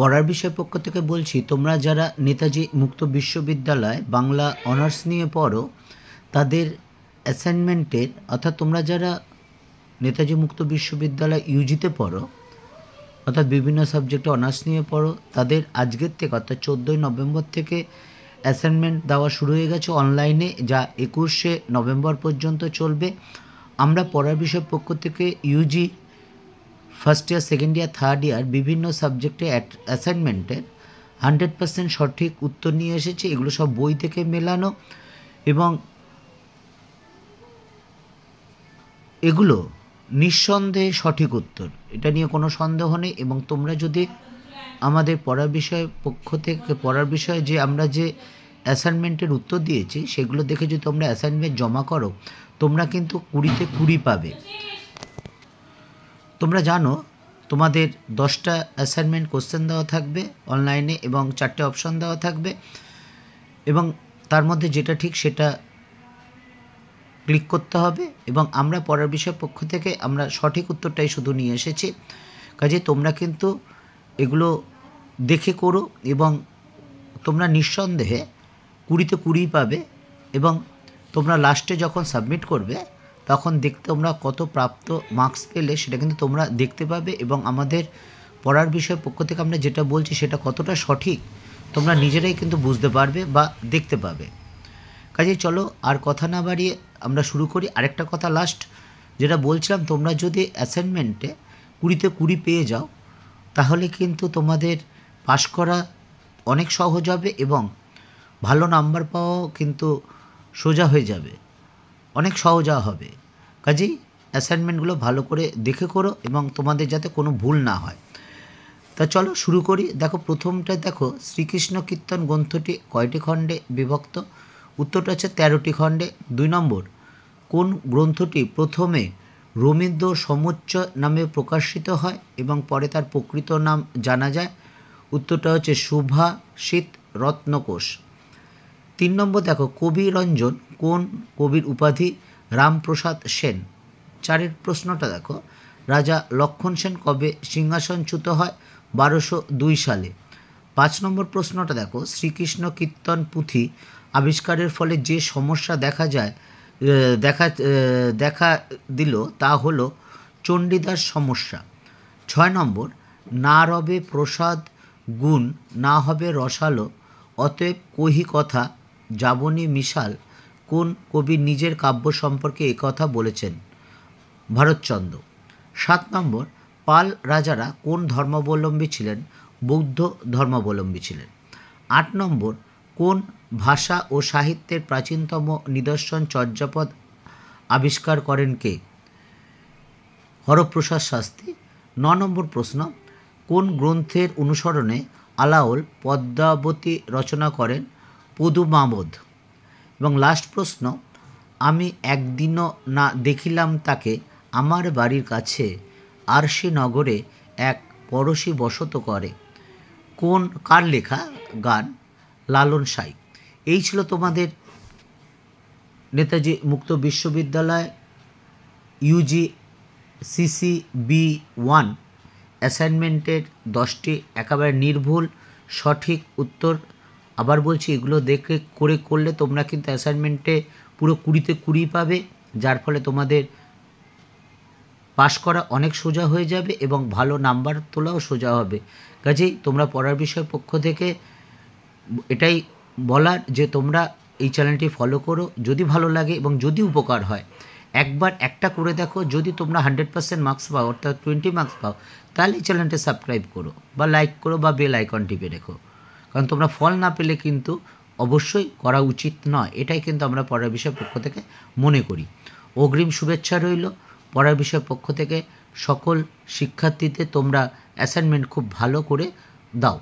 পড়ার বিষয় পক্ষ থেকে বলছি, তোমরা যারা নেতাজি মুক্ত বিশ্ববিদ্যালয় বাংলা অনার্স নিয়ে পড়ো তাদের অ্যাসাইনমেন্টের, অর্থাৎ তোমরা যারা নেতাজি মুক্ত বিশ্ববিদ্যালয় ইউজিতে পড়ো অর্থাৎ বিভিন্ন সাবজেক্টে অনার্স নিয়ে পড়ো, তাদের আজকের থেকে অর্থাৎ 14ই নভেম্বর থেকে অ্যাসাইনমেন্ট দেওয়া শুরু হয়ে গেছে অনলাইনে, যা 21শে নভেম্বর পর্যন্ত চলবে। আমরা পড়ার বিষয় পক্ষ থেকে Yuji first year, second year, third year বিভিন্ন সাবজেক্টে অ্যাসাইনমেন্টের 100% সঠিক উত্তর নিয়ে এসেছে। এগুলো সব বই থেকে মেলানো এবং এগুলো নিঃসন্দেহে সঠিক উত্তর, এটা নিয়ে কোনো সন্দেহ নেই। এবং তোমরা যদি আমাদের পড়ার বিষয় পক্ষ থেকে পড়ার বিষয়ে যে আমরা যে অ্যাসাইনমেন্টের উত্তর দিয়েছি সেগুলো দেখে যদি তোমরা অ্যাসাইনমেন্ট জমা করো, তোমরা কিন্তু 20তে 20 পাবে। তোমরা জানো তোমাদের 10টা অ্যাসাইনমেন্ট কোশ্চেন দেওয়া থাকবে অনলাইনে এবং 4টে অপশন দেওয়া থাকবে, এবং তার মধ্যে যেটা ঠিক সেটা ক্লিক করতে হবে। এবং আমরা পড়ার বিষয় পক্ষ থেকে আমরা সঠিক উত্তরটাই শুধু নিয়ে এসেছি, কাজে তোমরা কিন্তু এগুলো দেখে করো এবং তোমরা নিঃসন্দেহে 20তে 20 পাবে। এবং তোমরা লাস্টে যখন সাবমিট করবে তখন দেখতে তোমরা কত প্রাপ্ত মার্কস পেলে সেটা কিন্তু তোমরা দেখতে পাবে, এবং আমাদের পড়ার বিষয় পক্ষ থেকে আমরা যেটা বলছি সেটা কতটা সঠিক তোমরা নিজেরাই কিন্তু বুঝতে পারবে বা দেখতে পাবে। কাজে চলো আর কথা না বাড়িয়ে আমরা শুরু করি। আরেকটা কথা লাস্ট যেটা বলছিলাম, তোমরা যদি অ্যাসাইনমেন্টে 20তে 20 পেয়ে যাও তাহলে কিন্তু তোমাদের পাশ করা অনেক সহজ হবে এবং ভালো নাম্বার পাওয়াও কিন্তু সোজা হয়ে যাবে, অনেক সহজ হবে। কাজেই অ্যাসাইনমেন্টগুলো ভালো করে দেখে করো এবং তোমাদের যাতে কোনো ভুল না হয়। তা চলো শুরু করি। দেখো প্রথমটা, দেখো শ্রীকৃষ্ণ কীর্তন গ্রন্থটি কয়টি খণ্ডে বিভক্ত? উত্তরটা হচ্ছে 13টি খণ্ডে। 2 নম্বর, কোন গ্রন্থটি প্রথমে রবীন্দ্র সমুচ্চয় নামে প্রকাশিত হয় এবং পরে তার প্রকৃত নাম জানা যায়? উত্তরটা হচ্ছে সুভাষিত রত্নকোষ। 3 নম্বর, দেখো কবি রঞ্জন কোন কবির উপাধি? রামপ্রসাদ সেন। 4এর প্রশ্নটা দেখো, রাজা লক্ষণ সেন কবে সিংহাসনচ্যুত হয়? 1202 সালে। 5 নম্বর প্রশ্নটা দেখো, শ্রীকৃষ্ণ কীর্তন পুঁথি আবিষ্কারের ফলে যে সমস্যা দেখা দিল তা হলো চণ্ডীদাস সমস্যা। 6 নম্বর, না রবে প্রসাদ গুণ না হবে রসালো অতএব কহি কথা যাবনি মিশাল কোন কবি নিজের কাব্য সম্পর্কে একথা বলেছেন? ভারতচন্দ্র। 7 নম্বর, পাল রাজারা কোন ধর্মাবলম্বী ছিলেন? বৌদ্ধ ধর্মাবলম্বী ছিলেন। 8 নম্বর, কোন ভাষা ও সাহিত্যের প্রাচীনতম নিদর্শন চর্যাপদ আবিষ্কার করেন কে? হরপ্রসাদ শাস্ত্রী। 9 নম্বর প্রশ্ন, কোন গ্রন্থের অনুসরণে আলাওল পদ্মাবতী রচনা করেন? পদু মামদ। এবং লাস্ট প্রশ্ন, আমি একদিনও না দেখিলাম তাকে আমার বাড়ির কাছে আরশি নগরে এক পড়শি বসত করে। কার লেখা গান? লালন সাঁই। এই ছিল তোমাদের নেতাজি মুক্ত বিশ্ববিদ্যালয় ইউজি CCB1 অ্যাসাইনমেন্টের 10টি একেবারে নির্ভুল সঠিক উত্তর। আবার বলছি, এগুলো দেখে করলে তোমরা কিন্তু অ্যাসাইনমেন্টে পুরো 20তে 20 পাবে, যার ফলে তোমাদের পাশ করা অনেক সোজা হয়ে যাবে এবং ভালো নাম্বার তোলাও সোজা হবে। কাজেই তোমরা পড়ার বিষয় পক্ষ থেকে এটাই বলার যে তোমরা এই চ্যানেলটি ফলো করো, যদি ভালো লাগে এবং যদি উপকার হয় একবার একটা করে দেখো। যদি তোমরা 100% মার্কস পাও অর্থাৎ 20 মার্কস পাও তাহলে এই চ্যানেলটি সাবস্ক্রাইব করো বা লাইক করো বা বেল আইকন টিপে রেখো, কারণ তোমরা ফল না পেলে কিন্তু অবশ্যই করা উচিত নয়। এটাই কিন্তু আমরা পড়ার বিষয় পক্ষ থেকে মনে করি। অগ্রিম শুভেচ্ছা রইল। পড়ার বিষয় পক্ষ থেকে সকল শিক্ষার্থীদের তোমরা অ্যাসাইনমেন্ট খুব ভালো করে দাও।